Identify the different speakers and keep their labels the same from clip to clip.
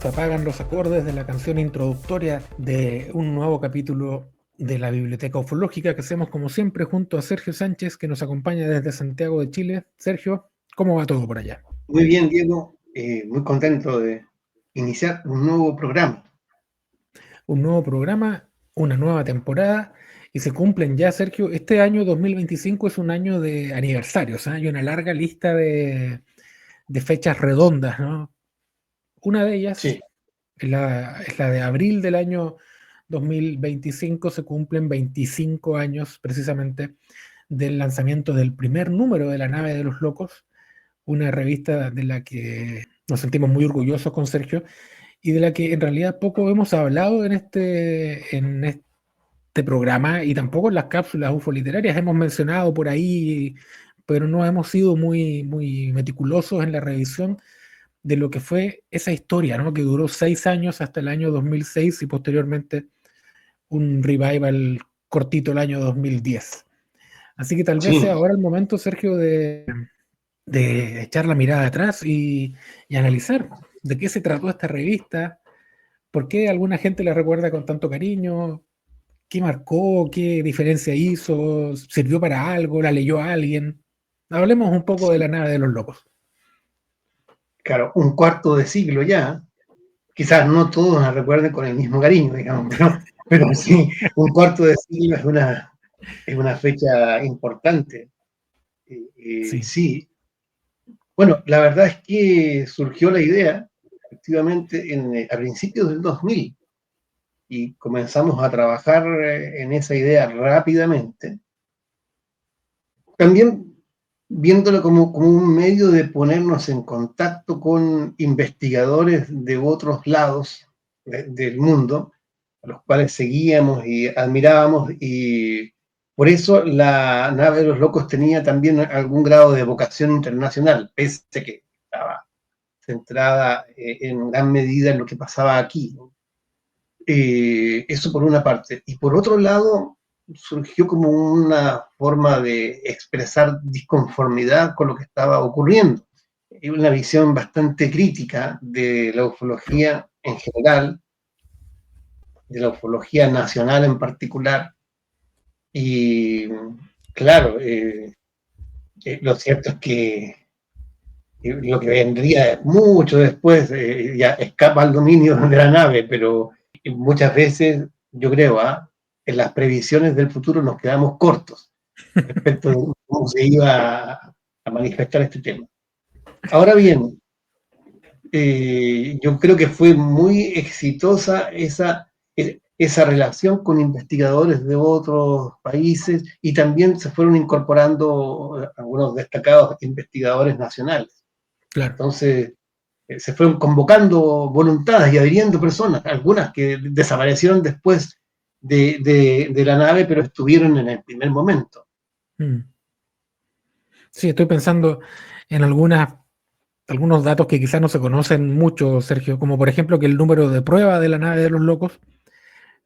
Speaker 1: se apagan los acordes de la canción introductoria de un nuevo capítulo de la Biblioteca Ufológica que hacemos como siempre junto a Sergio Sánchez, que nos acompaña desde Santiago de Chile. Sergio, ¿cómo va todo por allá?
Speaker 2: Muy bien, Diego. Muy contento de iniciar un nuevo programa.
Speaker 1: Un nuevo programa, una nueva temporada, y se cumplen ya, Sergio, este año 2025 es un año de aniversarios, ¿eh? Hay una larga lista de fechas redondas, ¿no? Una de ellas
Speaker 2: Sí,
Speaker 1: es la de abril del año 2025, se cumplen 25 años precisamente del lanzamiento del primer número de La Nave de los Locos, una revista de la que nos sentimos muy orgullosos con Sergio y de la que en realidad poco hemos hablado en este programa y tampoco en las cápsulas ufoliterarias. Hemos mencionado por ahí, pero no hemos sido muy meticulosos en la revisión de lo que fue esa historia, ¿no? Que duró 6 años hasta el año 2006 y posteriormente un revival cortito el año 2010. Así que tal vez sea
Speaker 2: sí,
Speaker 1: ahora el momento, Sergio, de echar la mirada atrás y analizar de qué se trató esta revista, por qué alguna gente la recuerda con tanto cariño, qué marcó, qué diferencia hizo, sirvió para algo, la leyó alguien. Hablemos un poco de La
Speaker 2: sí.
Speaker 1: Nave de los Locos.
Speaker 2: Claro, un cuarto de siglo ya. Quizás no todos nos recuerden con el mismo cariño, digamos, pero sí, un cuarto de siglo es una fecha importante.
Speaker 1: Sí.
Speaker 2: Sí, bueno, la verdad es que surgió la idea, efectivamente, a principios del 2000 y comenzamos a trabajar en esa idea rápidamente. También viéndolo como un medio de ponernos en contacto con investigadores de otros lados del mundo, a los cuales seguíamos y admirábamos, y por eso la Nave de los Locos tenía también algún grado de vocación internacional, pese a que estaba centrada en gran medida en lo que pasaba aquí. Eso por una parte. Y por otro lado, surgió como una forma de expresar disconformidad con lo que estaba ocurriendo. Y una visión bastante crítica de la ufología en general, de la ufología nacional en particular. Y claro, lo cierto es que lo que vendría mucho después ya escapa al dominio de la nave, pero muchas veces, yo creo, en las previsiones del futuro nos quedamos cortos respecto de cómo se iba a manifestar este tema. Ahora bien, yo creo que fue muy exitosa esa relación con investigadores de otros países y también se fueron incorporando algunos destacados investigadores nacionales.
Speaker 1: Claro.
Speaker 2: Entonces, se fueron convocando voluntades y adhiriendo personas, algunas que desaparecieron después de la nave, pero estuvieron en el primer momento.
Speaker 1: Mm. Sí, estoy pensando en algunos datos que quizás no se conocen mucho, Sergio, como por ejemplo que el número de prueba de La Nave de los Locos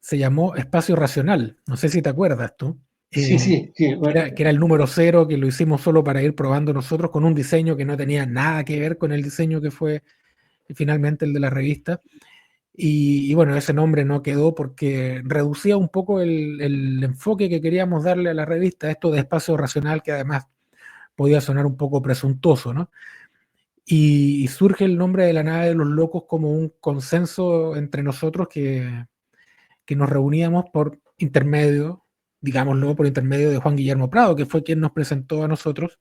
Speaker 1: se llamó Espacio Racional. No sé si te acuerdas tú.
Speaker 2: Sí,
Speaker 1: Eh,
Speaker 2: sí, sí.
Speaker 1: que era el número cero, que lo hicimos solo para ir probando nosotros con un diseño que no tenía nada que ver con el diseño que fue finalmente el de la revista. Y bueno, ese nombre no quedó porque reducía un poco el enfoque que queríamos darle a la revista, esto de espacio racional, que además podía sonar un poco presuntuoso, ¿no? Y surge el nombre de La Nave de los Locos como un consenso entre nosotros que nos reuníamos por intermedio, digámoslo, por intermedio de Juan Guillermo Prado, que fue quien nos presentó a nosotros,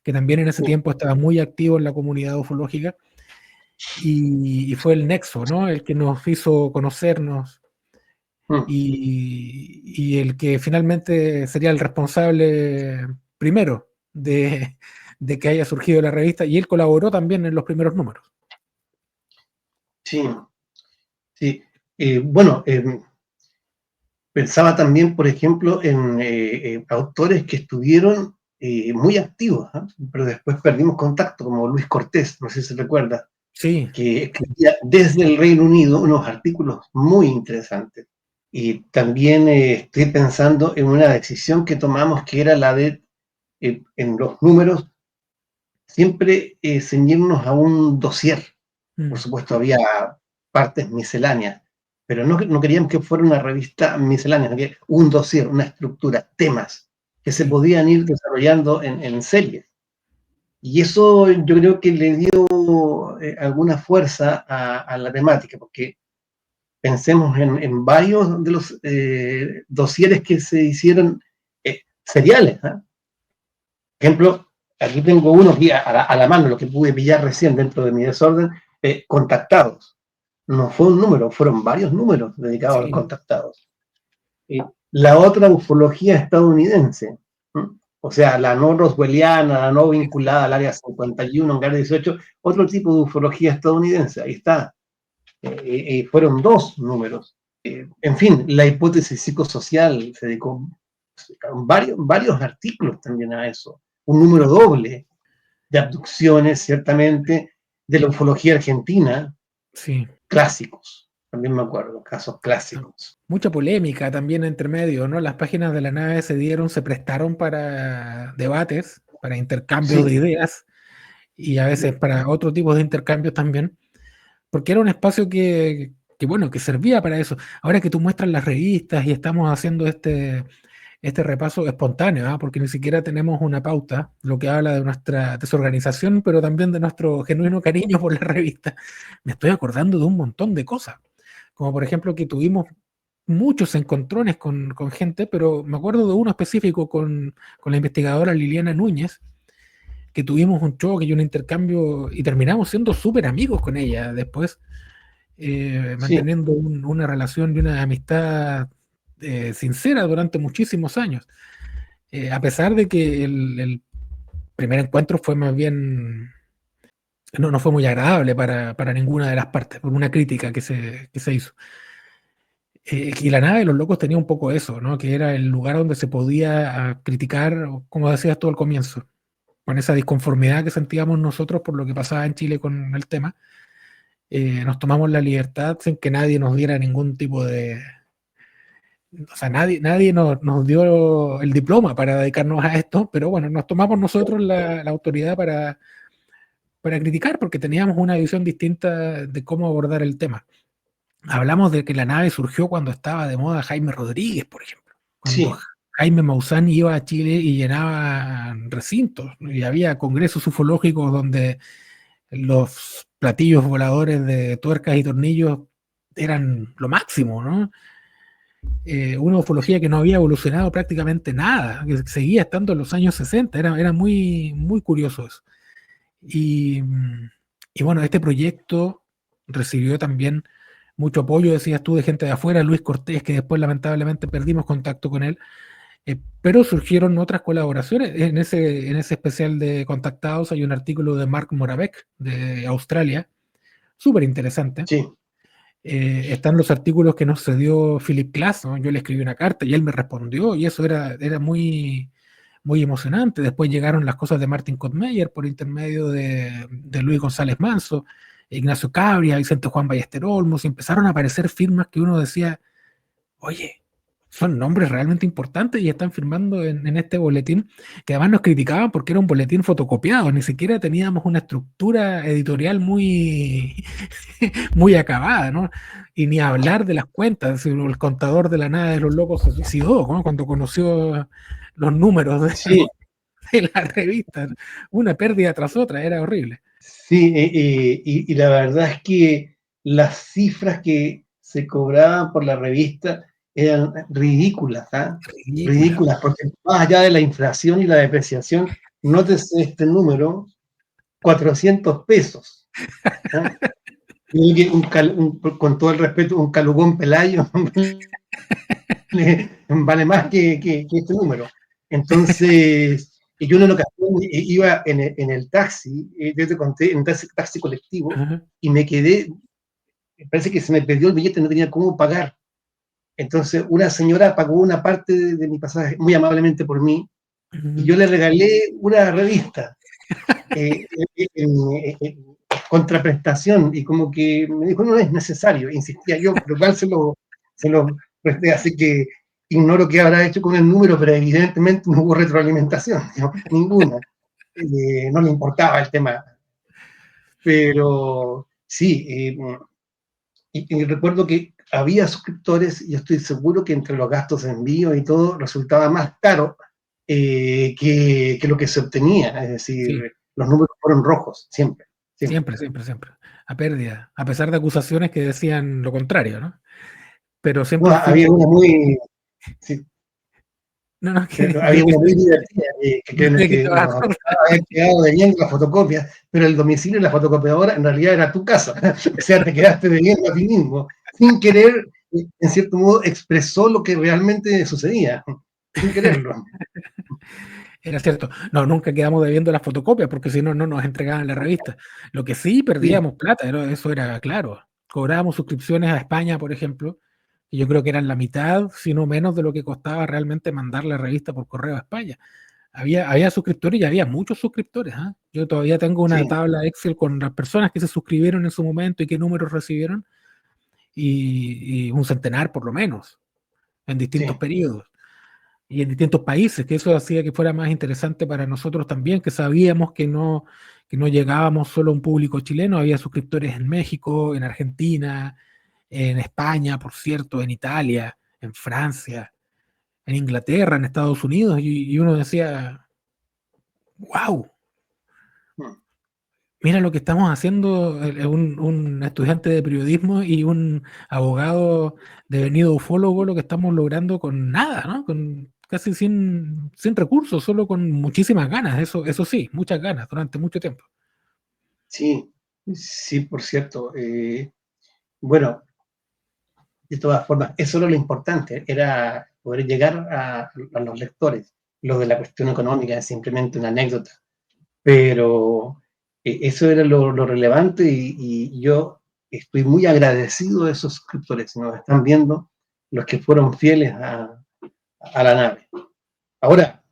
Speaker 1: que también en ese
Speaker 2: Sí.
Speaker 1: tiempo estaba muy activo en la comunidad ufológica, y fue el nexo, ¿no? El que nos hizo conocernos
Speaker 2: Mm.
Speaker 1: y el que finalmente sería el responsable primero de que haya surgido la revista, y él colaboró también en los primeros números.
Speaker 2: Sí, sí. Bueno, pensaba también, por ejemplo, en autores que estuvieron muy activos, ¿eh? Pero después perdimos contacto, como Luis Cortés, no sé si se recuerda,
Speaker 1: Sí,
Speaker 2: que escribía desde el Reino Unido unos artículos muy interesantes. Y también estoy pensando en una decisión que tomamos que era la de, en los números, siempre ceñirnos a un dossier. Por
Speaker 1: mm,
Speaker 2: supuesto, había partes misceláneas, pero no queríamos que fuera una revista miscelánea, sino que un dossier, una estructura, temas que se
Speaker 1: Sí,
Speaker 2: podían ir desarrollando en series. Y eso yo creo que le dio alguna fuerza a la temática, porque pensemos en varios de los dosieres que se hicieron seriales. ¿Eh? Por ejemplo, aquí tengo uno aquí a la mano, lo que pude pillar recién dentro de mi desorden, contactados. No fue un número, fueron varios números dedicados a los
Speaker 1: sí,
Speaker 2: contactados. La otra ufología estadounidense, ¿m? O sea, la no roswelliana, la no vinculada al área 51, al área 18, otro tipo de ufología estadounidense, ahí está. Fueron dos números. En fin, la hipótesis psicosocial se dedicó varios artículos también a eso. Un número doble de abducciones, ciertamente, de la ufología argentina,
Speaker 1: sí.
Speaker 2: clásicos. También me acuerdo, casos clásicos.
Speaker 1: Mucha polémica también entre medio, ¿no? Las páginas de la nave se prestaron para debates, para intercambios de
Speaker 2: Sí,
Speaker 1: ideas y a veces para otro tipo de intercambios también, porque era un espacio bueno, que servía para eso. Ahora que tú muestras las revistas y estamos haciendo este repaso espontáneo, ¿ah? Porque ni siquiera tenemos una pauta, lo que habla de nuestra desorganización, pero también de nuestro genuino cariño por la revista, me estoy acordando de un montón de cosas, como por ejemplo que tuvimos muchos encontrones con gente, pero me acuerdo de uno específico con la investigadora Liliana Núñez, que tuvimos un choque y un intercambio y terminamos siendo súper amigos con ella después,
Speaker 2: sí,
Speaker 1: manteniendo una relación y una amistad sincera durante muchísimos años. A pesar de que el primer encuentro fue más bien, no fue muy agradable para ninguna de las partes, por una crítica que se hizo. Y la nave de los locos tenía un poco eso, ¿no? Que era el lugar donde se podía criticar, como decías tú al comienzo, con esa disconformidad que sentíamos nosotros por lo que pasaba en Chile con el tema. Nos tomamos la libertad sin que nadie nos diera ningún tipo de... O sea, nadie nos dio el diploma para dedicarnos a esto, pero bueno, nos tomamos nosotros la autoridad para criticar porque teníamos una visión distinta de cómo abordar el tema. Hablamos de que la nave surgió cuando estaba de moda Jaime Rodríguez, por ejemplo. Cuando
Speaker 2: sí,
Speaker 1: Jaime Maussan iba a Chile y llenaba recintos, ¿no? Y había congresos ufológicos donde los platillos voladores de tuercas y tornillos eran lo máximo, ¿no? Una ufología que no había evolucionado prácticamente nada, que seguía estando en los años 60, era muy, muy curioso eso. Y, y bueno, este proyecto recibió también mucho apoyo, decías tú, de gente de afuera, Luis Cortés, que después lamentablemente perdimos contacto con él, pero surgieron otras colaboraciones. En ese especial de Contactados hay un artículo de Mark Moravec, de Australia, súper interesante.
Speaker 2: sí,
Speaker 1: Están los artículos que nos cedió Philip Glass, ¿no? Yo le escribí una carta y él me respondió, y eso era muy, muy emocionante. Después llegaron las cosas de Martin Kottmeyer por intermedio de Luis González Manso, Ignacio Cabria, Vicente Juan Ballester Olmos, y empezaron a aparecer firmas que uno decía, oye, son nombres realmente importantes y están firmando en este boletín, que además nos criticaban porque era un boletín fotocopiado, ni siquiera teníamos una estructura editorial muy, muy acabada, ¿no? Y ni hablar de las cuentas, el contador de la nada de los locos se suicidó, ¿no? Cuando conoció los números
Speaker 2: sí,
Speaker 1: de la revista, una pérdida tras otra, era horrible.
Speaker 2: sí, y la verdad es que las cifras que se cobraban por la revista eran ridículas, ¿ah?
Speaker 1: Ridícula.
Speaker 2: Ridículas, porque más allá de la inflación y la depreciación, nótese este número, 400 pesos. ¿Ah? Con todo el respeto, un calugón Pelayo vale más que este número. Entonces, y yo en una ocasión iba en el taxi, yo te conté, en un taxi colectivo,
Speaker 1: Ajá,
Speaker 2: y me quedé, parece que se me perdió el billete, no tenía cómo pagar. Entonces, una señora pagó una parte de mi pasaje muy amablemente por mí, y
Speaker 1: ujú.
Speaker 2: yo le regalé una revista eh, en, en contraprestación, y como que me dijo, no es necesario, insistía yo, pero igual se lo presté, así que ignoro qué habrá hecho con el número, pero evidentemente no hubo retroalimentación, ¿no? Ninguna. No le importaba el tema, pero sí, y recuerdo que había suscriptores, y yo estoy seguro que entre los gastos de envío y todo resultaba más caro que lo que se obtenía. Es decir,
Speaker 1: Sí,
Speaker 2: los números fueron rojos, siempre, siempre.
Speaker 1: siempre, siempre, siempre. A pérdida, a pesar de acusaciones que decían lo contrario, ¿no? Pero
Speaker 2: No,
Speaker 1: siempre
Speaker 2: había
Speaker 1: fuimos.
Speaker 2: una muy, sí,
Speaker 1: No, no,
Speaker 2: había
Speaker 1: creo que
Speaker 2: una muy divertida
Speaker 1: yo sé que te
Speaker 2: que
Speaker 1: vas a
Speaker 2: nos
Speaker 1: acordar.
Speaker 2: había quedado debiendo la fotocopia, pero el domicilio de la fotocopiadora en realidad era tu casa. O sea, te quedaste debiendo a ti mismo. Sin querer, en cierto modo, expresó lo que realmente sucedía, sin quererlo.
Speaker 1: Era cierto. No, nunca quedamos debiendo las fotocopias porque si no, no nos entregaban la revista. Lo que sí
Speaker 2: Sí,
Speaker 1: perdíamos plata, eso era claro. Cobrábamos suscripciones a España, por ejemplo, y yo creo que eran la mitad, si no menos, de lo que costaba realmente mandar la revista por correo a España. Había suscriptores y había muchos suscriptores. ¿Ah? Yo todavía tengo una
Speaker 2: sí,
Speaker 1: tabla Excel con las personas que se suscribieron en su momento y qué números recibieron, y un centenar por lo menos, en distintos
Speaker 2: sí,
Speaker 1: periodos y en distintos países, que eso hacía que fuera más interesante para nosotros también, que sabíamos que no llegábamos solo a un público chileno, había suscriptores en México, en Argentina, en España, por cierto, en Italia, en Francia, en Inglaterra, en Estados Unidos, y uno decía, wow,
Speaker 2: mm,
Speaker 1: mira lo que estamos haciendo un estudiante de periodismo y un abogado devenido ufólogo, lo que estamos logrando con nada, ¿no? Con casi sin recursos, solo con muchísimas ganas, eso sí, muchas ganas durante mucho tiempo.
Speaker 2: sí, sí, por cierto. Bueno, de todas formas, eso era lo importante, era poder llegar a los lectores. Lo de la cuestión económica es simplemente una anécdota, pero eso era lo relevante y yo estoy muy agradecido de esos suscriptores, si nos están viendo, los que fueron fieles a la nave. Ahora,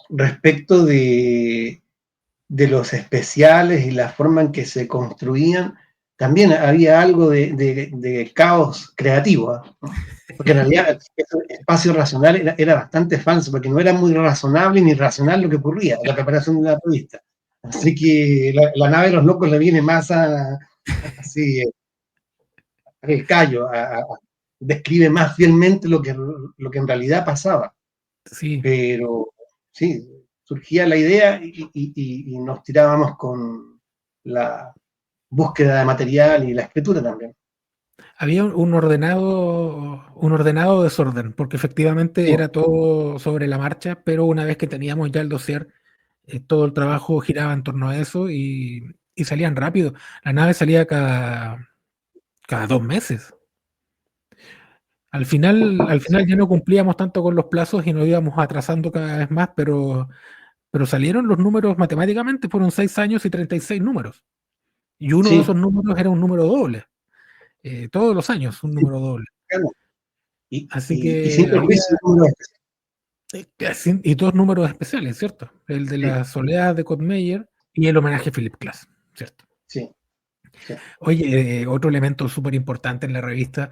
Speaker 2: respecto de los especiales y la forma en que se construían, también había algo de caos creativo, ¿no? Porque en realidad ese espacio racional era bastante falso, porque no era muy razonable ni racional lo que ocurría en la preparación de la revista. Así que la nave de los locos le viene más así, el callo, describe más fielmente lo que en realidad pasaba.
Speaker 1: Sí,
Speaker 2: Pero sí, surgía la idea y nos tirábamos con la búsqueda de material y la escritura también.
Speaker 1: había un ordenado desorden, porque efectivamente
Speaker 2: Sí,
Speaker 1: era todo sobre la marcha, pero una vez que teníamos ya el dossier, todo el trabajo giraba en torno a eso y salían rápido. La nave salía cada 2 meses. Al final ya no cumplíamos tanto con los plazos y nos íbamos atrasando cada vez más, pero salieron los números matemáticamente, fueron 6 años y 36 números. Y uno de
Speaker 2: sí,
Speaker 1: esos números era un número doble, todos los años un
Speaker 2: sí,
Speaker 1: número doble.
Speaker 2: claro.
Speaker 1: Así
Speaker 2: Y sin
Speaker 1: que había,
Speaker 2: perjuicio de números especiales.
Speaker 1: y dos números especiales, ¿cierto? El de
Speaker 2: Sí,
Speaker 1: la soledad de Kotmeyer y el homenaje a Philip Glass, ¿cierto?
Speaker 2: sí, sí,
Speaker 1: Oye, otro elemento súper importante en la revista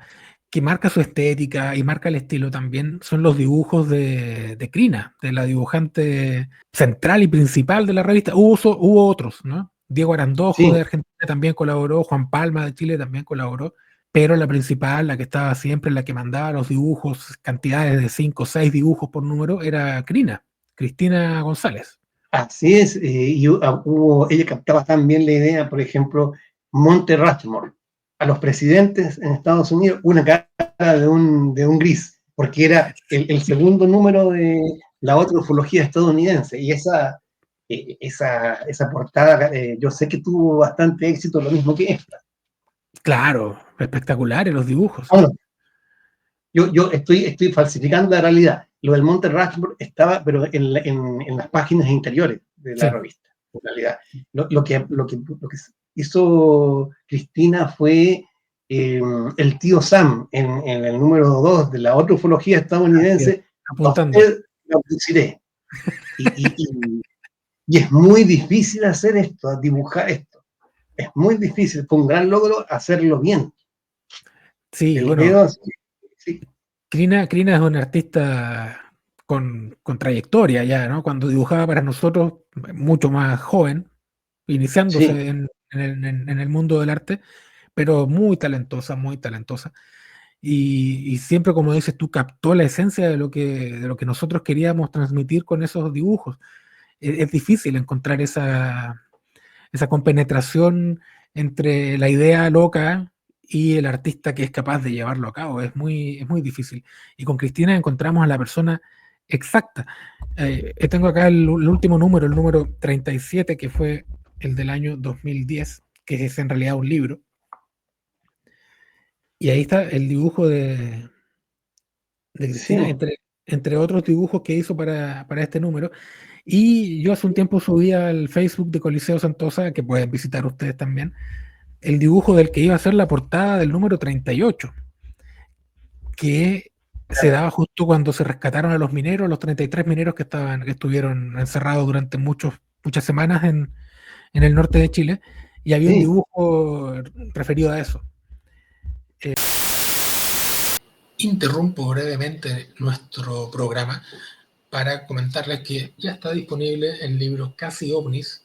Speaker 1: que marca su estética y marca el estilo también son los dibujos de Crina, de la dibujante central y principal de la revista. Hubo otros, ¿no? Diego Arandojo
Speaker 2: sí.
Speaker 1: de Argentina también colaboró, Juan Palma de Chile también colaboró, pero la principal, la que estaba siempre, la que mandaba los dibujos, cantidades de 5 o 6 dibujos por número, era Crina, Cristina González.
Speaker 2: Así es. Ella captaba también la idea, por ejemplo, Monte Rushmore. A los presidentes en Estados Unidos, una cara de un gris, porque era el segundo número de la otra ufología estadounidense. Y esa portada, yo sé que tuvo bastante éxito, lo mismo que esta.
Speaker 1: Claro, espectaculares los dibujos.
Speaker 2: Bueno, yo estoy falsificando la realidad. Lo del Monte Rushmore estaba, pero en las páginas interiores de la
Speaker 1: Sí,
Speaker 2: revista, en realidad. Lo que hizo Cristina fue el tío Sam en el número 2 de la otra ufología
Speaker 1: así es,
Speaker 2: estadounidense. A
Speaker 1: apuntando.
Speaker 2: usted lo abduciré. Y es muy difícil hacer esto, dibujar esto. Es muy difícil, fue un gran logro hacerlo bien.
Speaker 1: Sí,
Speaker 2: El
Speaker 1: bueno,
Speaker 2: dedo, sí,
Speaker 1: Krina es un artista con trayectoria ya, ¿no? Cuando dibujaba para nosotros, mucho más joven,
Speaker 2: sí,
Speaker 1: iniciándose en el mundo del arte, pero muy talentosa, muy talentosa. Y siempre, como dices tú, captó la esencia de lo que nosotros queríamos transmitir con esos dibujos. Es difícil encontrar esa compenetración entre la idea loca y el artista que es capaz de llevarlo a cabo. Es muy difícil. Y con Cristina encontramos a la persona exacta. Tengo acá el último número, el número 37, que fue el del año 2010, que es en realidad un libro. Y ahí está el dibujo de Cristina,
Speaker 2: Sí,
Speaker 1: entre otros dibujos que hizo para este número. Y yo hace un tiempo subí al Facebook de Coliseo Santosa, que pueden visitar ustedes también, el dibujo del que iba a ser la portada del número 38, que se
Speaker 2: claro.
Speaker 1: daba justo cuando se rescataron a los mineros, los 33 mineros que estuvieron encerrados durante muchas semanas en el norte de Chile, y había un
Speaker 2: Sí,
Speaker 1: dibujo referido a eso. Interrumpo brevemente nuestro programa para comentarles que ya está disponible el libro Casi OVNIs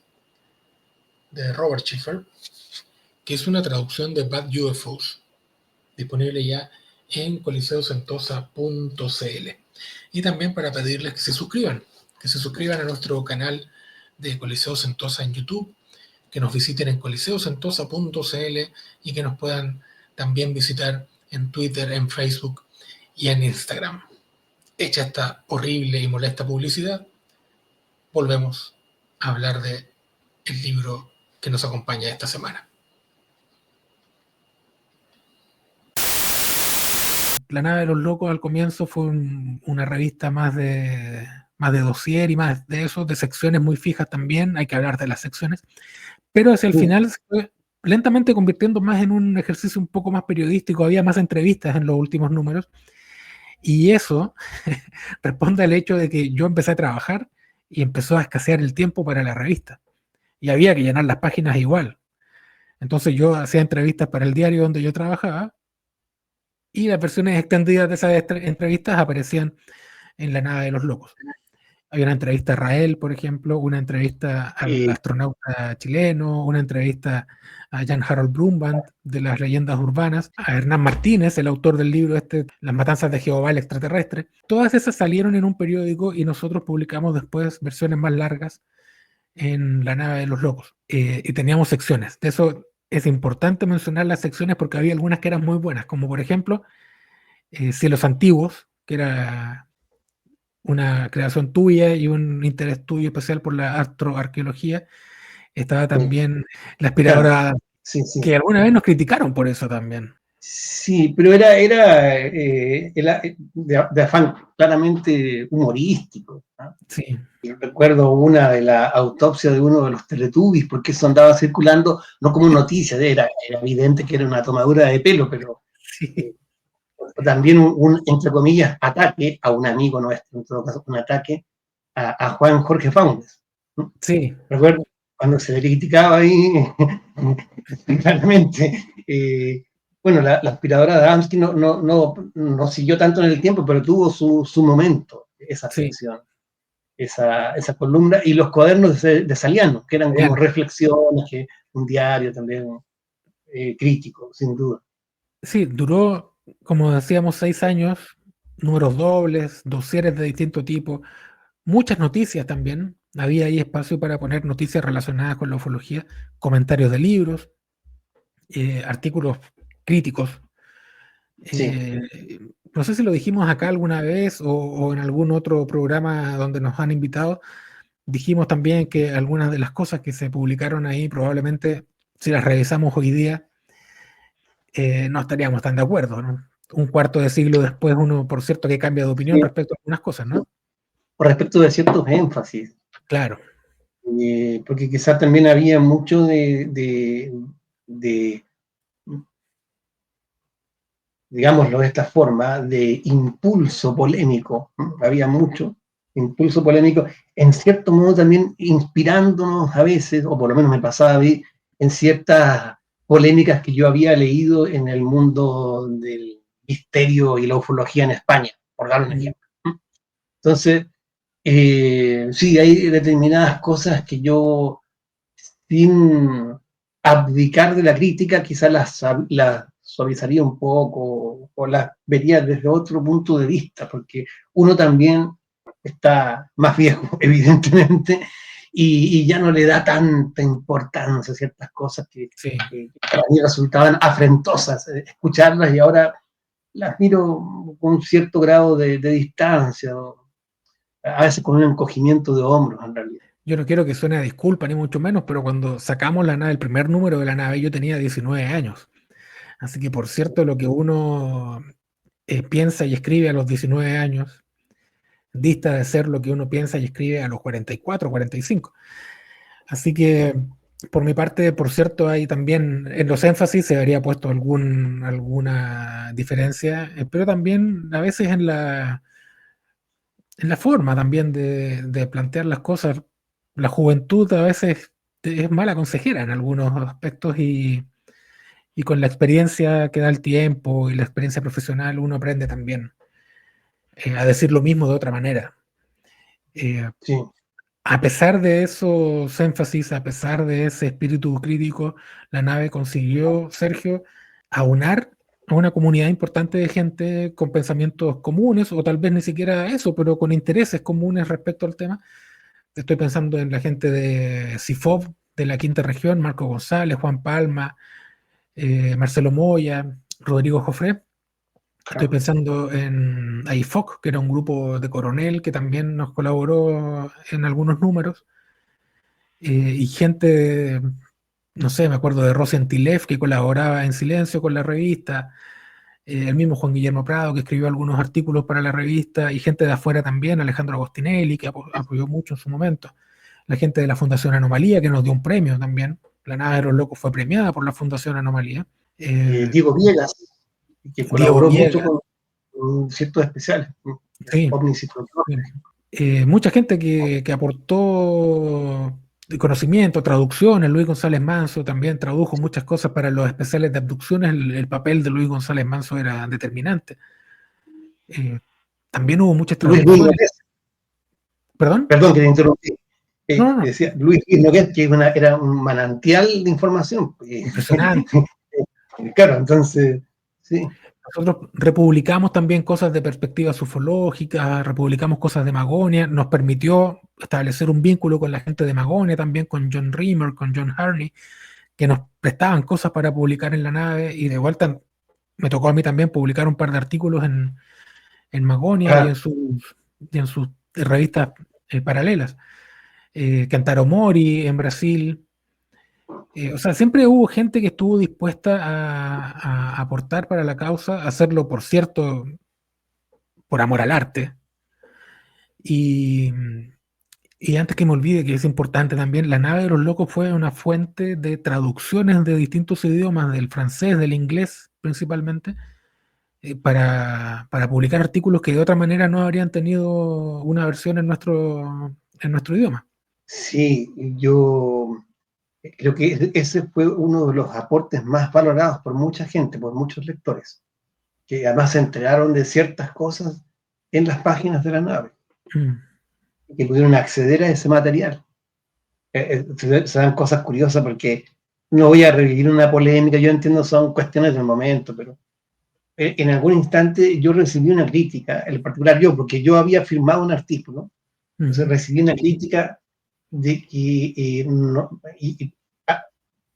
Speaker 1: de Robert Schiffer, que es una traducción de Bad UFOs, disponible ya en coliseosentosa.cl. Y también para pedirles que se suscriban a nuestro canal de Coliseo Sentosa en YouTube, que nos visiten en coliseosentosa.cl y que nos puedan también visitar en Twitter, en Facebook y en Instagram. Hecha esta horrible y molesta publicidad, volvemos a hablar de el libro que nos acompaña esta semana. La nave de los locos al comienzo fue una revista más de dossier y más de eso, de secciones muy fijas también, hay que hablar de las secciones, pero hacia el
Speaker 2: sí,
Speaker 1: final se fue lentamente convirtiendo más en un ejercicio un poco más periodístico, había más entrevistas en los últimos números, y eso responde al hecho de que yo empecé a trabajar y empezó a escasear el tiempo para la revista, y había que llenar las páginas igual. Entonces yo hacía entrevistas para el diario donde yo trabajaba, y las versiones extendidas de esas entrevistas aparecían en la nave de los locos. Hay una entrevista a Rael, por ejemplo, una entrevista al
Speaker 2: eh,
Speaker 1: astronauta chileno, una entrevista a Jan Harold Brundtland de las leyendas urbanas, a Hernán Martínez, el autor del libro Las matanzas de Jehová el extraterrestre. Todas esas salieron en un periódico y nosotros publicamos después versiones más largas en la nave de los locos. Y teníamos secciones. De eso es importante mencionar las secciones porque había algunas que eran muy buenas, como por ejemplo Cielos Antiguos, que era una creación tuya y un interés tuyo especial por la astroarqueología. Estaba
Speaker 2: sí,
Speaker 1: también la
Speaker 2: claro,
Speaker 1: aspiradora,
Speaker 2: sí, sí.
Speaker 1: que alguna vez nos criticaron por eso también.
Speaker 2: Sí, pero era de afán claramente humorístico, ¿no?
Speaker 1: Sí,
Speaker 2: Yo recuerdo una de la autopsia de uno de los Teletubbies, porque eso andaba circulando, no como noticia, era evidente que era una tomadura de pelo, pero
Speaker 1: sí,
Speaker 2: eh, también entre comillas, ataque a un amigo nuestro, en todo caso, un ataque a Juan Jorge Faundes, ¿no?
Speaker 1: sí,
Speaker 2: Recuerdo cuando se le criticaba ahí, claramente, bueno, la aspiradora de Adamski no siguió tanto en el tiempo, pero tuvo su momento, esa
Speaker 1: sí.
Speaker 2: sección, esa columna, y los cuadernos de Saliano, que eran como
Speaker 1: Bien.
Speaker 2: reflexiones, que un diario también crítico, sin duda.
Speaker 1: Sí, duró, como decíamos, 6 años, números dobles, dosieres de distinto tipo, muchas noticias también. Había ahí espacio para poner noticias relacionadas con la ufología, comentarios de libros, artículos críticos.
Speaker 2: Sí,
Speaker 1: Eh, no sé si lo dijimos acá alguna vez o en algún otro programa donde nos han invitado. Dijimos también que algunas de las cosas que se publicaron ahí probablemente, si las revisamos hoy día, no estaríamos tan de acuerdo, ¿no? Un cuarto de siglo después, uno, por cierto, que cambia de opinión
Speaker 2: sí,
Speaker 1: respecto a algunas cosas,
Speaker 2: sí.
Speaker 1: ¿no?
Speaker 2: Respecto de ciertos énfasis,
Speaker 1: Claro,
Speaker 2: porque quizás también había mucho de, digámoslo de esta forma, de impulso polémico. ¿No? Había mucho impulso polémico, en cierto modo también inspirándonos a veces, o por lo menos me pasaba a mí, en ciertas polémicas que yo había leído en el mundo del misterio y la ufología en España, por dar un
Speaker 1: mm,
Speaker 2: ejemplo. Entonces, sí, hay determinadas cosas que yo, sin abdicar de la crítica, quizás la suavizaría un poco o la vería desde otro punto de vista, porque uno también está más viejo, evidentemente, y ya no le da tanta importancia a ciertas cosas
Speaker 1: Sí.
Speaker 2: que para mí resultaban afrentosas escucharlas, y ahora las miro con un cierto grado de distancia, ¿no? A veces con un encogimiento de hombros, en realidad.
Speaker 1: Yo no quiero que suene a disculpa, ni mucho menos, pero cuando sacamos la nave, el primer número de la nave, yo tenía 19 años. Así que, por cierto, lo que uno piensa y escribe a los 19 años, dista de ser lo que uno piensa y escribe a los 44, 45. Así que, por mi parte, por cierto, hay también en los énfasis se habría puesto alguna diferencia, pero también a veces en la forma también de plantear las cosas. La juventud a veces es mala consejera en algunos aspectos y con la experiencia que da el tiempo y la experiencia profesional uno aprende también a decir lo mismo de otra manera. Eh,
Speaker 2: Sí.
Speaker 1: a pesar de esos énfasis, a pesar de ese espíritu crítico, la nave consiguió, Sergio, aunar a una comunidad importante de gente con pensamientos comunes, o tal vez ni siquiera eso, pero con intereses comunes respecto al tema. Estoy pensando en la gente de CIFOV, de la Quinta Región, Marco González, Juan Palma, Marcelo Moya, Rodrigo Jofré. Estoy pensando en AIFOC, que era un grupo de coronel que también nos colaboró en algunos números, y gente, no sé, me acuerdo de Rosy Antilef, que colaboraba en silencio con la revista, el mismo Juan Guillermo Prado, que escribió algunos artículos para la revista, y gente de afuera también, Alejandro Agostinelli, que apoyó mucho en su momento, la gente de la Fundación Anomalía, que nos dio un premio también. La nave de los locos fue premiada por la Fundación Anomalía.
Speaker 2: Diego Viegas, que
Speaker 1: Diego
Speaker 2: colaboró mucho
Speaker 1: Viegas,
Speaker 2: con ciertos especiales,
Speaker 1: sí.
Speaker 2: ovnis y folclore.
Speaker 1: Mucha gente que aportó conocimiento, traducciones. Luis González Manso también tradujo muchas cosas para los especiales de abducciones. El papel de Luis González Manso era determinante. Eh, también hubo muchas
Speaker 2: Luis
Speaker 1: traducciones.
Speaker 2: Nogués,
Speaker 1: ¿Perdón?
Speaker 2: perdón que te interrumpí,
Speaker 1: No, no, no.
Speaker 2: decía Luis Nogués, que era un manantial de información.
Speaker 1: Impresionante.
Speaker 2: Claro, entonces, sí.
Speaker 1: Nosotros republicamos también cosas de perspectiva ufológica, republicamos cosas de Magonia, nos permitió establecer un vínculo con la gente de Magonia, también con John Rimmer, con John Harney, que nos prestaban cosas para publicar en la nave, y de vuelta me tocó a mí también publicar un par de artículos en Magonia
Speaker 2: Ah,
Speaker 1: y en sus revistas paralelas. Kentaro Mori en Brasil. O sea, siempre hubo gente que estuvo dispuesta a aportar para la causa, hacerlo, por cierto, por amor al arte. Y, y antes que me olvide, que es importante también, La nave de los locos fue una fuente de traducciones de distintos idiomas, del francés, del inglés principalmente, para publicar artículos que de otra manera no habrían tenido una versión en nuestro idioma.
Speaker 2: sí, yo creo que ese fue uno de los aportes más valorados por mucha gente, por muchos lectores, que además se enteraron de ciertas cosas en las páginas de la nave,
Speaker 1: Mm.
Speaker 2: que pudieron acceder a ese material. Se dan cosas curiosas porque no voy a revivir una polémica, yo entiendo son cuestiones del momento, pero en algún instante yo recibí una crítica, en particular yo, porque yo había firmado un artículo, entonces
Speaker 1: Ujú.
Speaker 2: recibí una crítica de que no,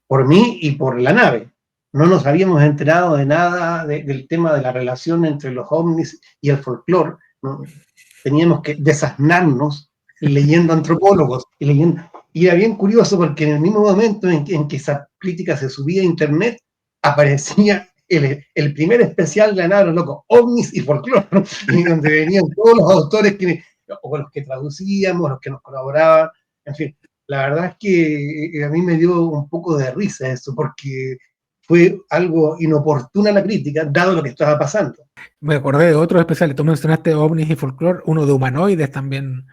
Speaker 2: por mí y por la nave. No nos habíamos enterado de nada del tema de la relación entre los ovnis y el folclore, ¿no? Teníamos que desasnarnos leyendo antropólogos y era bien curioso porque en el mismo momento en que esa crítica se subía a internet, aparecía el primer especial de la nave de los locos, ovnis y folclore, ¿no? Y donde venían todos los autores o los que traducíamos, los que nos colaboraban, en fin. La verdad es que a mí me dio un poco de risa eso, porque fue algo inoportuna la crítica, dado lo que estaba pasando.
Speaker 1: Me acordé de otros especiales. Tú mencionaste ovnis y folclore, uno de humanoides también.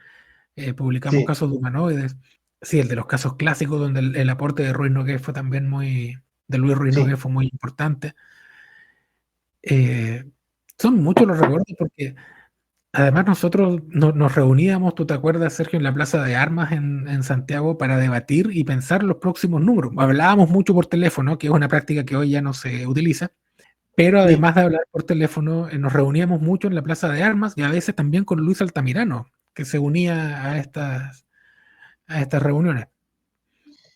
Speaker 1: Publicamos
Speaker 2: Sí,
Speaker 1: casos de humanoides. Sí, el de los casos clásicos, donde el aporte de Ruiz Nogués fue también de Luis Ruiz
Speaker 2: sí,
Speaker 1: Nogués fue muy importante. Eh, Son muchos los recuerdos porque Además, nosotros nos reuníamos, tú te acuerdas, Sergio, en la Plaza de Armas en Santiago para debatir y pensar los próximos números. Hablábamos mucho por teléfono, que es una práctica que hoy ya no se utiliza, pero
Speaker 2: Sí.
Speaker 1: además de hablar por teléfono, nos reuníamos mucho en la Plaza de Armas y a veces también con Luis Altamirano, que se unía a estas reuniones.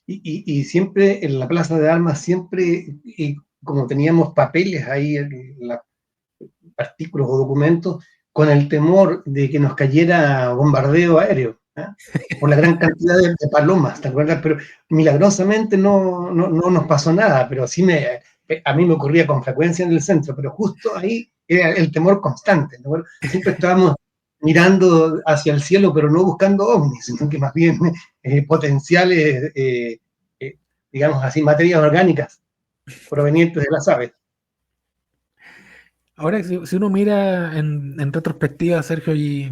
Speaker 2: Y siempre en la Plaza de Armas, siempre, y como teníamos papeles ahí, artículos o documentos, con el temor de que nos cayera bombardeo aéreo, ¿eh? Por la gran cantidad de palomas, ¿te acuerdas? Pero milagrosamente no nos pasó nada, pero sí a mí me ocurría con frecuencia en el centro, pero justo ahí era el temor constante, ¿no? Siempre estábamos mirando hacia el cielo, pero no buscando ovnis, sino que más bien potenciales, digamos así, materias orgánicas provenientes de las aves.
Speaker 1: Ahora, si uno mira en retrospectiva, Sergio, y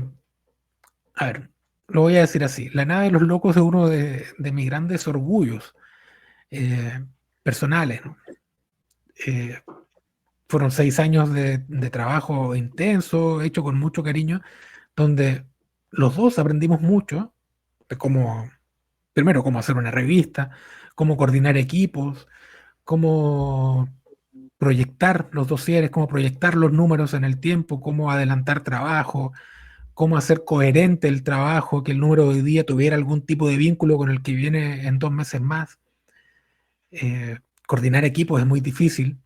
Speaker 1: a ver, lo voy a decir así, la nave de los locos es uno de mis grandes orgullos eh, personales, ¿no? Eh, Fueron 6 años de trabajo intenso, hecho con mucho cariño, donde los dos aprendimos mucho de cómo, primero, cómo hacer una revista, cómo coordinar equipos, cómo proyectar los dosieres, cómo proyectar los números en el tiempo, cómo adelantar trabajo, cómo hacer coherente el trabajo, que el número de hoy día tuviera algún tipo de vínculo con el que viene en 2 meses más. Coordinar equipos es muy difícil.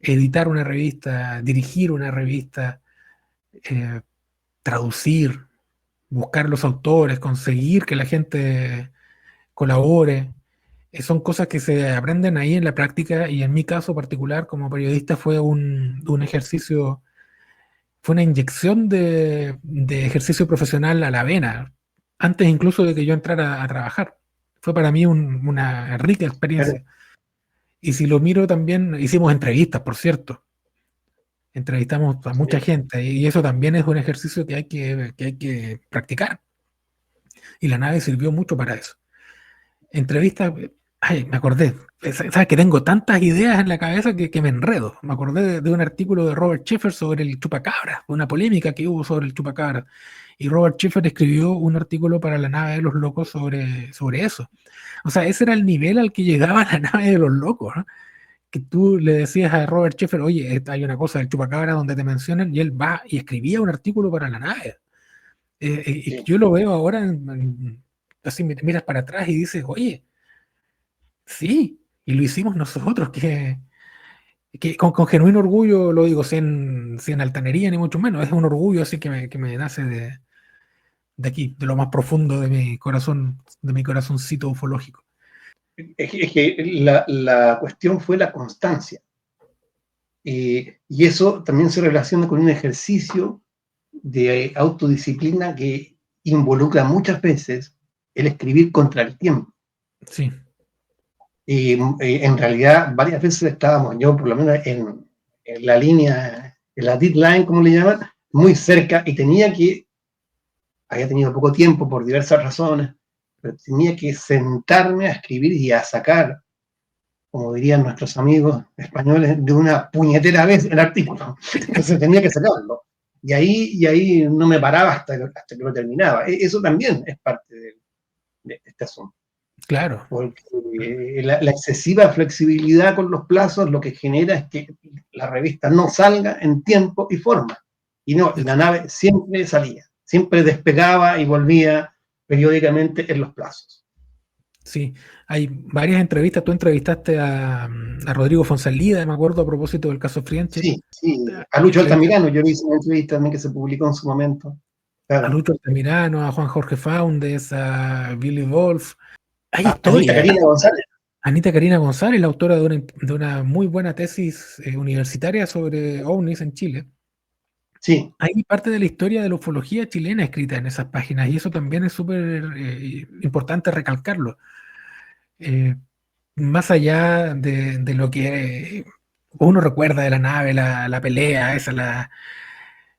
Speaker 1: Editar una revista, dirigir una revista, eh, traducir, buscar los autores, conseguir que la gente colabore. Son cosas que se aprenden ahí en la práctica y en mi caso particular como periodista fue un ejercicio, fue una inyección de ejercicio profesional a la vena, antes incluso de que yo entrara a trabajar. Fue para mí una rica experiencia. Y si lo miro también, hicimos entrevistas, por cierto. Entrevistamos a mucha gente y eso también es un ejercicio que hay que practicar. Y la nave sirvió mucho para eso. Entrevistas, ay, me acordé. Sabes que tengo tantas ideas en la cabeza que me enredo. Me acordé de un artículo de Robert Schiffer sobre el chupacabra, una polémica que hubo sobre el chupacabra. Y Robert Schiffer escribió un artículo para la nave de los locos sobre eso. O sea, ese era el nivel al que llegaba la nave de los locos, ¿no? Que tú le decías a Robert Schiffer, oye, hay una cosa del chupacabra donde te mencionan, y él va y escribía un artículo para la nave. Y
Speaker 2: Sí.
Speaker 1: yo lo veo ahora, así miras para atrás y dices, oye, sí, y lo hicimos nosotros, que con genuino orgullo lo digo, sin altanería ni mucho menos, es un orgullo así que me nace de aquí, de lo más profundo de mi corazón, de mi corazoncito ufológico.
Speaker 2: Es que la cuestión fue la constancia. Y eso también se relaciona con un ejercicio de autodisciplina que involucra muchas veces el escribir contra el tiempo.
Speaker 1: Sí,
Speaker 2: Y en realidad varias veces estábamos, yo por lo menos en la línea, en la deadline, como le llaman, muy cerca y había tenido poco tiempo por diversas razones, pero tenía que sentarme a escribir y a sacar, como dirían nuestros amigos españoles, de una puñetera vez el artículo. Entonces tenía que sacarlo. Y ahí no me paraba hasta que lo terminaba. Eso también es parte de este asunto.
Speaker 1: claro.
Speaker 2: Porque la excesiva flexibilidad con los plazos lo que genera es que la revista no salga en tiempo y forma. Y no, y la nave siempre salía, siempre despegaba y volvía periódicamente en los plazos.
Speaker 1: Sí, hay varias entrevistas. Tú entrevistaste a Rodrigo Fonsalida, me acuerdo, a propósito del caso Friendship.
Speaker 2: Sí, sí. A Lucho
Speaker 1: Entrevistaste
Speaker 2: Altamirano, yo le hice una entrevista también que se publicó en su momento.
Speaker 1: a
Speaker 2: Claro.
Speaker 1: Lucho Altamirano, a Juan Jorge Faundes, a Billy Wolf. Hay
Speaker 2: A Anita
Speaker 1: historia.
Speaker 2: Karina González.
Speaker 1: Anita Karina González, la autora de una muy buena tesis universitaria sobre ovnis en Chile.
Speaker 2: Sí,
Speaker 1: Hay parte de la historia de la ufología chilena escrita en esas páginas y eso también es súper importante recalcarlo. Eh, Más allá de lo que uno recuerda de la nave, la pelea, esa,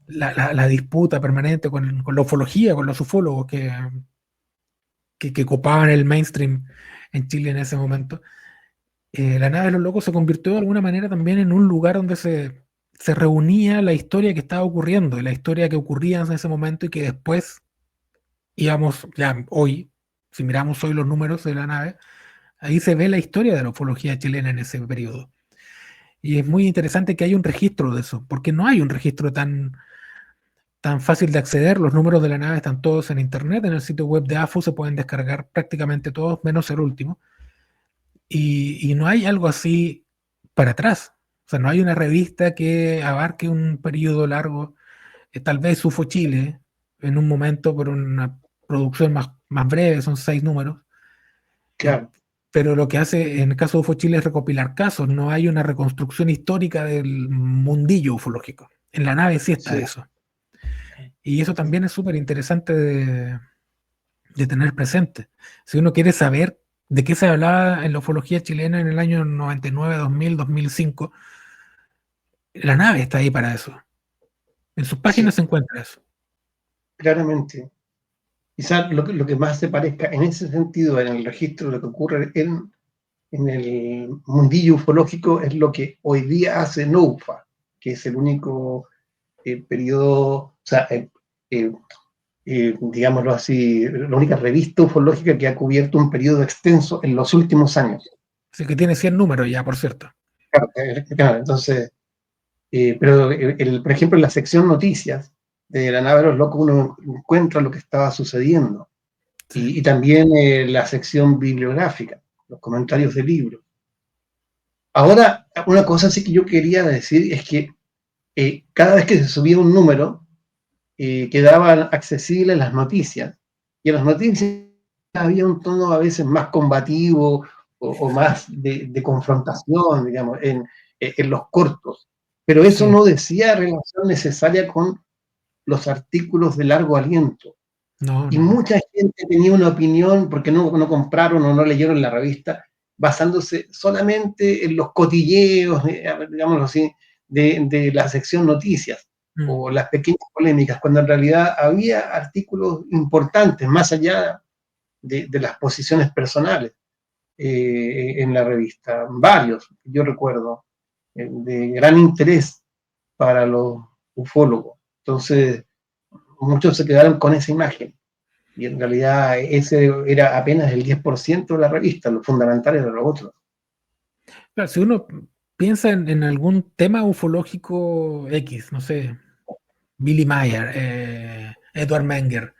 Speaker 1: la disputa permanente con la ufología, con los ufólogos que copaban el mainstream en Chile en ese momento. La nave de los locos se convirtió de alguna manera también en un lugar donde se se reunía la historia que estaba ocurriendo, y la historia que ocurría en ese momento y que después íbamos, ya hoy, si miramos hoy los números de la nave, ahí se ve la historia de la ufología chilena en ese periodo. Y es muy interesante que haya un registro de eso, porque no hay un registro tan fácil de acceder. Los números de la nave están todos en internet, en el sitio web de AFU se pueden descargar prácticamente todos, menos el último. Y no hay algo así para atrás. O sea, no hay una revista que abarque un periodo largo. Tal vez UFO Chile, en un momento, por una producción más breve, son 6 números. Eh,
Speaker 2: Claro,
Speaker 1: pero lo que hace en el caso de UFO Chile es recopilar casos, no hay una reconstrucción histórica del mundillo ufológico. En la nave sí está
Speaker 2: sí,
Speaker 1: eso. Y eso también es súper interesante de tener presente. Si uno quiere saber de qué se hablaba en la ufología chilena en el año 99, 2000, 2005, la nave está ahí para eso. En sus páginas
Speaker 2: sí,
Speaker 1: se encuentra eso.
Speaker 2: claramente. Quizás lo que más se parezca en ese sentido en el registro de lo que ocurre en el mundillo ufológico es lo que hoy día hace NOUFA, que es el único periodo, o sea, eh, digámoslo así, la única revista ufológica que ha cubierto un periodo extenso en los últimos años.
Speaker 1: Así que tiene 100 números ya, por cierto.
Speaker 2: Claro, claro, entonces, pero por ejemplo, en la sección noticias de la nave de los locos uno encuentra lo que estaba sucediendo.
Speaker 1: Sí.
Speaker 2: Y también la sección bibliográfica, los comentarios de libros. Ahora, una cosa sí que yo quería decir es que cada vez que se subía un número, quedaban accesibles las noticias. Y en las noticias había un tono a veces más combativo o más de confrontación, digamos, en los cortos. Pero eso
Speaker 1: Sí.
Speaker 2: no decía relación necesaria con los artículos de largo aliento.
Speaker 1: No,
Speaker 2: Y
Speaker 1: no, no.
Speaker 2: mucha gente tenía una opinión porque no compraron o no leyeron la revista, basándose solamente en los cotilleos, digámoslo así, de la sección noticias
Speaker 1: Mm.
Speaker 2: o las pequeñas polémicas, cuando en realidad había artículos importantes, más allá de las posiciones personales en la revista, varios, yo recuerdo, de gran interés para los ufólogos. Entonces, muchos se quedaron con esa imagen y en realidad ese era apenas el 10% de la revista, lo fundamental era lo otro.
Speaker 1: Claro, si uno piensa en algún tema ufológico X, no sé, Billy Mayer, Edward Menger,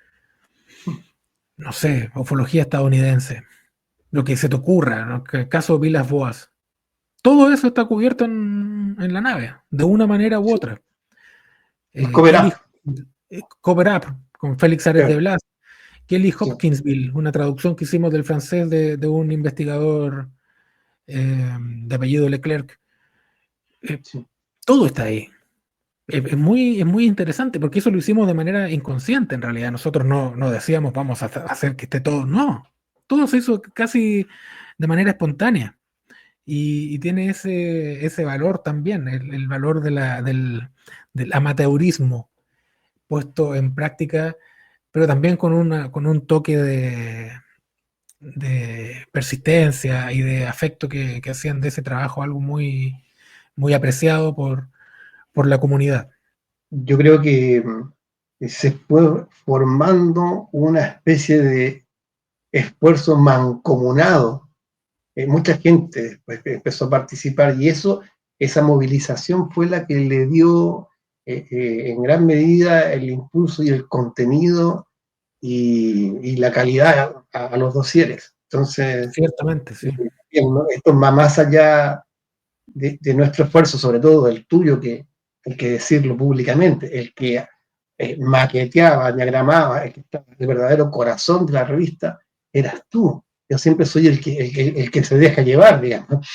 Speaker 1: no sé, ufología estadounidense, lo que se te ocurra, ¿no? Que el caso de Vilas Boas, todo eso está cubierto en la nave, de una manera u
Speaker 2: Sí,
Speaker 1: otra.
Speaker 2: el cover
Speaker 1: Kelly
Speaker 2: up,
Speaker 1: Cover Up, con Félix Ares de
Speaker 2: claro,
Speaker 1: Blas, Kelly
Speaker 2: sí,
Speaker 1: Hopkinsville, una traducción que hicimos del francés de un investigador de apellido Leclerc. Eh,
Speaker 2: sí.
Speaker 1: todo está ahí. Es muy interesante porque eso lo hicimos de manera inconsciente en realidad. Nosotros no decíamos vamos a hacer que esté todo. No, todo se hizo casi de manera espontánea y tiene ese valor también, el valor del amateurismo puesto en práctica, pero también con un toque de persistencia y de afecto que hacían de ese trabajo algo muy apreciado por la comunidad.
Speaker 2: Yo creo que se fue formando una especie de esfuerzo mancomunado. Mucha gente después empezó a participar y esa movilización fue la que le dio en gran medida el impulso y el contenido y la calidad a los dosieres. Entonces,
Speaker 1: Ciertamente, sí.
Speaker 2: ¿no? Esto va más allá de nuestro esfuerzo, sobre todo el tuyo, que hay que decirlo públicamente, el que maqueteaba, diagramaba, el que estaba el verdadero corazón de la revista, eras tú. Yo siempre soy el que se deja llevar, digamos,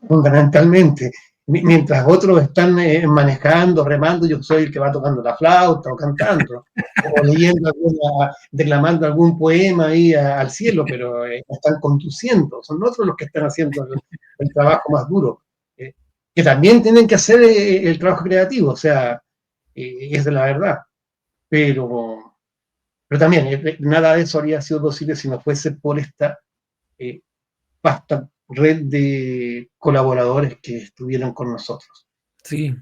Speaker 2: fundamentalmente. Mientras otros están manejando, remando, yo soy el que va tocando la flauta o cantando, o leyendo, declamando algún poema ahí al cielo, pero están conduciendo, son otros los que están haciendo el trabajo más duro, eh, que también tienen que hacer el trabajo creativo, o sea, es de la verdad, pero, pero también nada de eso habría sido posible si no fuese por esta eh, vasta red de colaboradores que estuvieron con nosotros.
Speaker 1: Sí,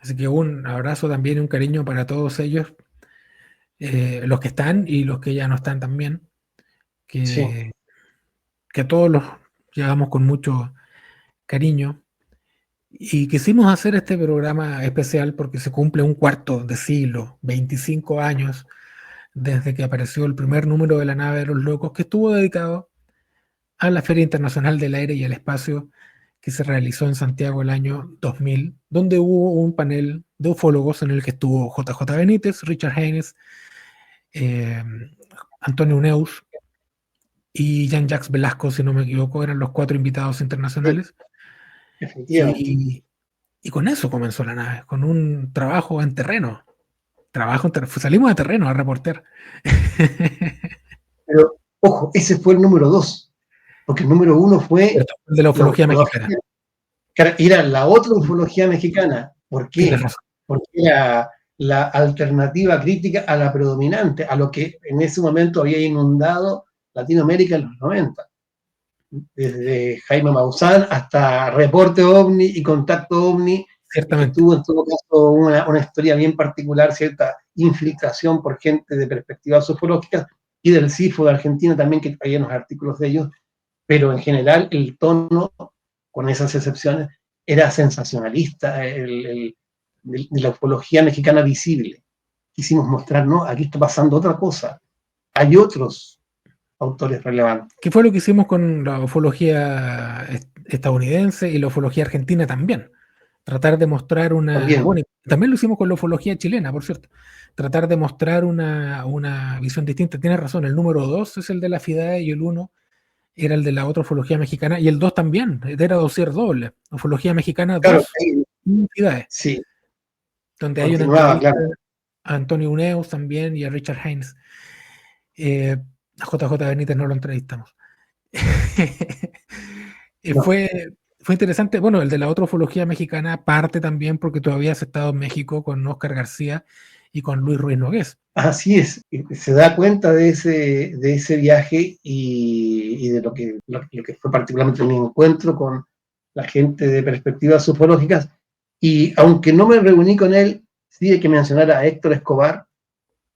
Speaker 1: Así que un abrazo también y un cariño para todos ellos, los que están y los que ya no están también,
Speaker 2: Sí,
Speaker 1: que, que a todos los llevamos con mucho cariño. Y quisimos hacer este programa especial porque se cumple un cuarto de siglo, 25 años, desde que apareció el primer número de la nave de los locos, que estuvo dedicado a la Feria Internacional del Aire y el Espacio que se realizó en Santiago el año 2000, donde hubo un panel de ufólogos en el que estuvo JJ Benítez, Richard Haynes, eh, Antonio Neus y Jean-Jacques Velasco, si no me equivoco, eran los 4 invitados
Speaker 2: sí,
Speaker 1: internacionales.
Speaker 2: efectivamente.
Speaker 1: Y con eso comenzó la nave, con un trabajo en terreno. Salimos de terreno a reportear.
Speaker 2: Pero, ojo, ese fue el número 2, porque el número 1 fue
Speaker 1: De la
Speaker 2: la
Speaker 1: ufología mexicana.
Speaker 2: ufología, que era la otra ufología mexicana. ¿Por
Speaker 1: Tienes
Speaker 2: qué?
Speaker 1: razón.
Speaker 2: Porque era la alternativa crítica a la predominante, a lo que en ese momento había inundado Latinoamérica en los 90. Desde Jaime Maussan hasta Reporte OVNI y Contacto OVNI, que
Speaker 1: Ciertamente.
Speaker 2: tuvo en todo caso una historia bien particular, cierta infiltración por gente de perspectivas ufológicas, y del CIFO de Argentina también, que hay unos artículos de ellos, pero en general el tono, con esas excepciones, era sensacionalista, de la ufología mexicana visible. Quisimos mostrar, no, aquí está pasando otra cosa, hay otros autores relevantes.
Speaker 1: ¿Qué fue lo que hicimos con la ufología estadounidense y la ufología argentina también? Tratar de mostrar una...
Speaker 2: También,
Speaker 1: Bueno, también lo hicimos con la ufología chilena, por cierto. Tratar de mostrar una visión distinta. Tienes razón, el número 2 es el de la FIDAE y el 1 era el de la otra ufología mexicana, y el 2 también, era dossier doble. Ufología mexicana
Speaker 2: claro,
Speaker 1: 2 y FIDAE,
Speaker 2: sí,
Speaker 1: donde hay una
Speaker 2: continuaba,
Speaker 1: entrevista
Speaker 2: claro.
Speaker 1: a Antonio Uneus también y a Richard Haynes. A JJ Benítez no lo entrevistamos.
Speaker 2: No,
Speaker 1: Fue interesante. Bueno, el de la otra ufología mexicana parte también porque tú habías estado en México con Oscar García y con Luis Ruiz Nogués.
Speaker 2: así es, se da cuenta de ese viaje y de lo que fue particularmente mi encuentro con la gente de perspectivas ufológicas. Y aunque no me reuní con él, sí hay que mencionar a Héctor Escobar,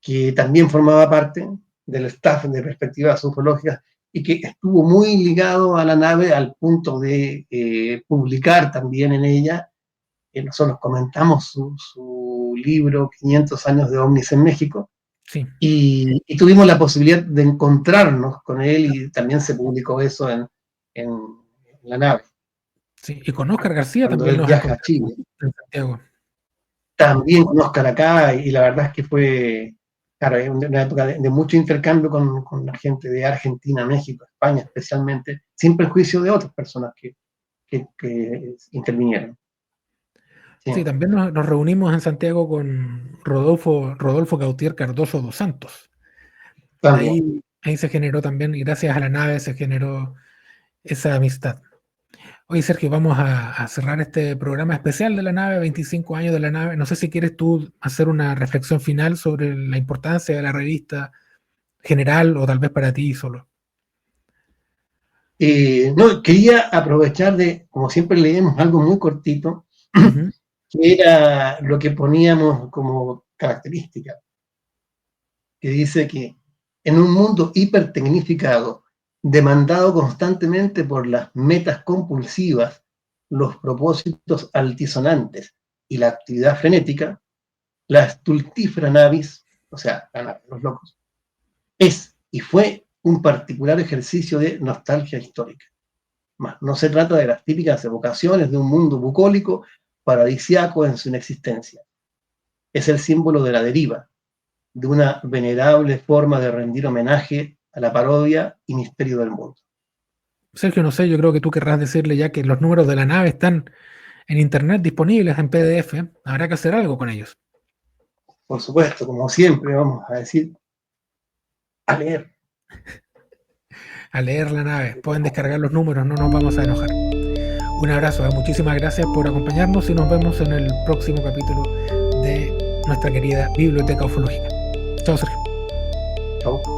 Speaker 2: que también formaba parte del staff de perspectivas ufológicas y que estuvo muy ligado a la nave al punto de publicar también en ella. Nosotros comentamos su libro 500 años de ovnis en México,
Speaker 1: Sí,
Speaker 2: y tuvimos la posibilidad de encontrarnos con él y también se publicó eso en la nave,
Speaker 1: sí. Y con Oscar García
Speaker 2: cuando
Speaker 1: también
Speaker 2: él
Speaker 1: nos
Speaker 2: viaja a
Speaker 1: encontramos
Speaker 2: Chile.
Speaker 1: en Santiago.
Speaker 2: También con Oscar acá, y la verdad es que fue, claro, una época de mucho intercambio con la gente de Argentina, México, España especialmente, sin perjuicio de otras personas que intervinieron. Sí,
Speaker 1: Sí, también nos reunimos en Santiago con Rodolfo Gautier Cardoso dos Santos.
Speaker 2: también.
Speaker 1: Ahí se generó también, y gracias a la nave se generó esa amistad. Oye, Sergio, vamos a cerrar este programa especial de la nave, 25 años de la nave. No sé si quieres tú hacer una reflexión final sobre la importancia de la revista general o tal vez para ti solo.
Speaker 2: No, quería aprovechar de, como siempre leemos algo muy cortito,
Speaker 1: Ujú.
Speaker 2: que era lo que poníamos como característica, que dice que en un mundo hipertecnificado, demandado constantemente por las metas compulsivas, los propósitos altisonantes y la actividad frenética, la stultifera navis, o sea, la nave de los locos, es y fue un particular ejercicio de nostalgia histórica. Más, no se trata de las típicas evocaciones de un mundo bucólico paradisiaco en su inexistencia. Es el símbolo de la deriva, de una venerable forma de rendir homenaje a la parodia y misterio del mundo.
Speaker 1: Sergio, no sé, yo creo que tú querrás decirle ya que los números de la nave están en internet disponibles en PDF. Habrá que hacer algo con ellos.
Speaker 2: Por supuesto, como siempre, vamos a decir, a leer.
Speaker 1: A leer la nave. Pueden descargar los números, no nos vamos a enojar. Un abrazo, muchísimas gracias por acompañarnos y nos vemos en el próximo capítulo de nuestra querida Biblioteca Ufológica. Chao, Sergio.
Speaker 2: Chau.